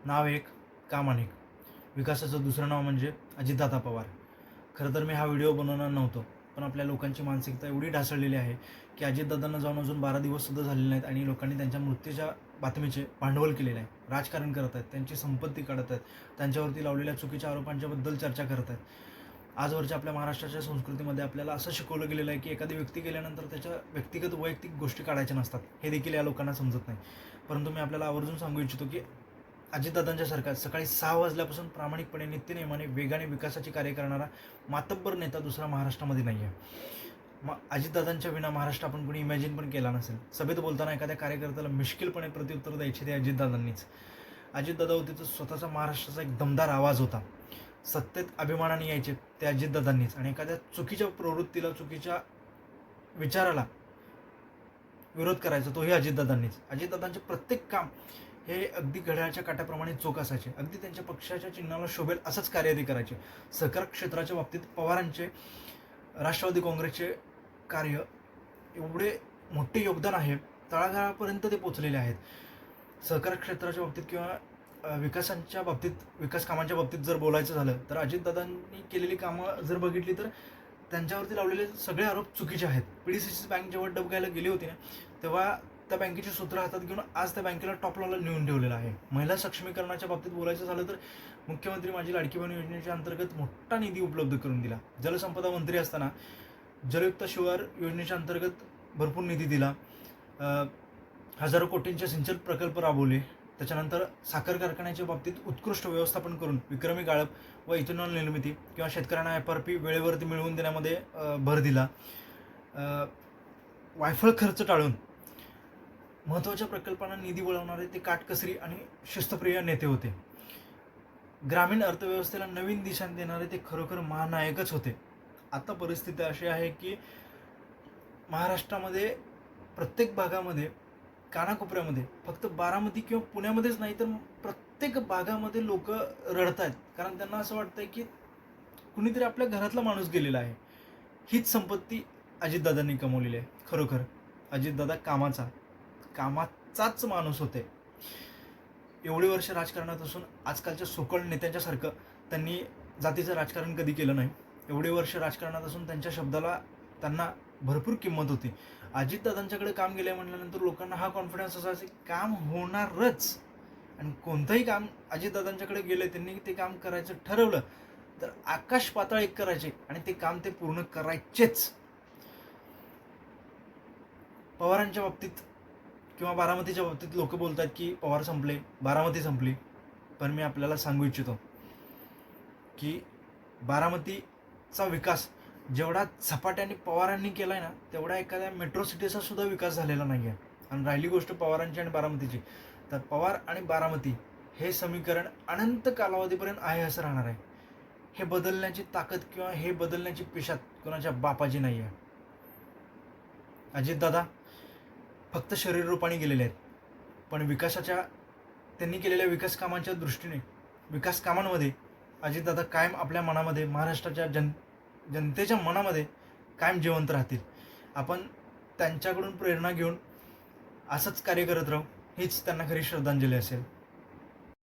नाव एक, काम अनेक. विकासाचं दुसरं नाव म्हणजे अजितदादा पवार. खरं तर मी हा व्हिडिओ बनवणार नव्हतो, पण आपल्या लोकांची मानसिकता एवढी ढासळलेली आहे की अजितदादांना जाऊन अजून 12 दिवससुद्धा झालेले नाहीत आणि लोकांनी त्यांच्या मृत्यूच्या बातमीचे भांडवल केलेलं आहे. राजकारण करत आहेत, त्यांची संपत्ती काढत आहेत, त्यांच्यावरती लावलेल्या चुकीच्या आरोपांच्याबद्दल चर्चा करत आहेत. आजवरच्या आपल्या महाराष्ट्राच्या संस्कृतीमध्ये आपल्याला असं शिकवलं गेलेलं आहे की एखादी व्यक्ती गेल्यानंतर त्याच्या व्यक्तिगत वैयक्तिक गोष्टी काढायच्या नसतात. हे देखील या लोकांना समजत नाही. परंतु मी आपल्याला आवर्जून सांगू इच्छितो की अजितदादांच्या सरकार सकाळी 6 वाजल्यापासून प्रामाणिकपणे नित्यनेमाने वेगाने विकासाची कार्य करणारा मातब्बर नेता दुसरा महाराष्ट्रामध्ये नाही आहे. अजितदादांच्या विना महाराष्ट्र आपण कोणी इमॅजिन पण केला नसेल. सभेत बोलताना एखाद्या कार्यकर्त्याला मिश्किलपणे प्रत्युत्तर द्यायचे ते अजितदादांनीच. अजितदादा होते तर स्वतःचा महाराष्ट्राचा एक दमदार आवाज होता. सत्तेत अभिमानाने यायचे ते अजितदादांनीच आणि एखाद्या चुकीच्या प्रवृत्तीला, चुकीच्या विचाराला विरोध करायचा तोही अजितदादांनीच. अजितदादांचे प्रत्येक काम हे अगदी घड्याळाच्या काट्याप्रमाणे चोख असायचे. अगदी त्यांच्या पक्षाच्या चिन्हाला शोभेल असंच कार्य ते करायचे. सहकार क्षेत्राच्या बाबतीत पवारांचे राष्ट्रवादी काँग्रेसचे कार्य एवढे मोठे योगदान आहे, तळागाळापर्यंत ते पोचलेले आहेत. सहकार क्षेत्राच्या बाबतीत किंवा विकासांच्या बाबतीत, विकास कामांच्या बाबतीत जर बोलायचं झालं तर अजितदादांनी केलेली कामं जर बघितली तर त्यांच्यावरती लावलेले सगळे आरोप चुकीचे आहेत. PDCC बँक जेव्हा डबघायला गेली होती ना, तेव्हा त्या बँकेची सूत्र हातात घेऊन आज त्या बँकेला टॉप लेवलला नेऊन ठेवलेलं आहे. महिला सक्षमीकरणाच्या बाबतीत बोलायचं झालं तर मुख्यमंत्री माझी लाडकी बहीण योजनेच्या अंतर्गत मोठा निधी उपलब्ध करून दिला. जलसंपदा मंत्री असताना जलयुक्त शिवार योजनेच्या अंतर्गत भरपूर निधी दिला. हजारो कोटींचे सिंचन प्रकल्प राबवले. त्याच्यानंतर साखर कारखान्याच्या बाबतीत उत्कृष्ट व्यवस्थापन करून विक्रमी गाळप व इथेनॉल निर्मिती किंवा शेतकऱ्यांना FRP वेळेवरती मिळवून देण्यामध्ये भर दिला. वायफळ खर्च टाळून महत्त्वाच्या प्रकल्पांना निधी वळवणारे ते काटकसरी आणि शिस्तप्रिय नेते होते. ग्रामीण अर्थव्यवस्थेला नवीन दिशा देणारे ते खरोखर महानायकच होते. आता परिस्थिती अशी आहे की महाराष्ट्रामध्ये प्रत्येक भागामध्ये, कानाकोपऱ्यामध्ये, फक्त बारामती किंवा पुण्यामध्येच नाही तर प्रत्येक भागामध्ये लोक रडत आहेत. कारण त्यांना असं वाटतंय की कुणीतरी आपल्या घरातला माणूस गेलेला आहे. हीच संपत्ती अजितदादांनी कमवलेली आहे. खरोखर अजितदादा कामाचाच माणूस होते. एवढी वर्ष राजकारणात असून आजकालच्या सोकळ नेत्यांच्यासारखं त्यांनी जातीचं राजकारण कधी केलं नाही. एवढी वर्ष राजकारणात असून त्यांच्या शब्दाला त्यांना भरपूर किंमत होती. अजितदादांच्याकडे काम गेलं म्हटल्यानंतर लोकांना हा कॉन्फिडन्स असायचा की काम होणारच. आणि कोणतंही काम अजितदादांच्याकडे गेले, त्यांनी ते काम करायचं ठरवलं तर आकाश पाताळ एक करायचे आणि ते काम ते पूर्ण करायचेच. पवारांच्या बाबतीत किंवा बारामतीच्या बाबतीत लोक बोलतात की पवार संपले, बारामती संपली. पण मी आपल्याला सांगू इच्छितो की बारामतीचा विकास जेवढा झपाट्याने पवारांनी केला आहे ना, तेवढा एखाद्या मेट्रो सिटीचा सुद्धा विकास झालेला नाही आहे. आणि राहिली गोष्ट पवारांची आणि बारामतीची, तर पवार आणि बारामती हे समीकरण अनंत कालावधीपर्यंत आहे असं राहणार आहे. हे बदलण्याची ताकद किंवा हे बदलण्याची पेशात कोणाच्या बापाची नाही आहे. अजितदादा फक्त शरीररूपाने गेलेले आहेत, पण त्यांनी केलेल्या विकास कामांच्या दृष्टीने, विकास कामांमध्ये अजितदादा कायम आपल्या मनामध्ये, महाराष्ट्राच्या जनतेच्या मनामध्ये कायम जिवंत राहतील. आपण त्यांच्याकडून प्रेरणा घेऊन असंच कार्य करत राहू, हीच त्यांना खरी श्रद्धांजली असेल.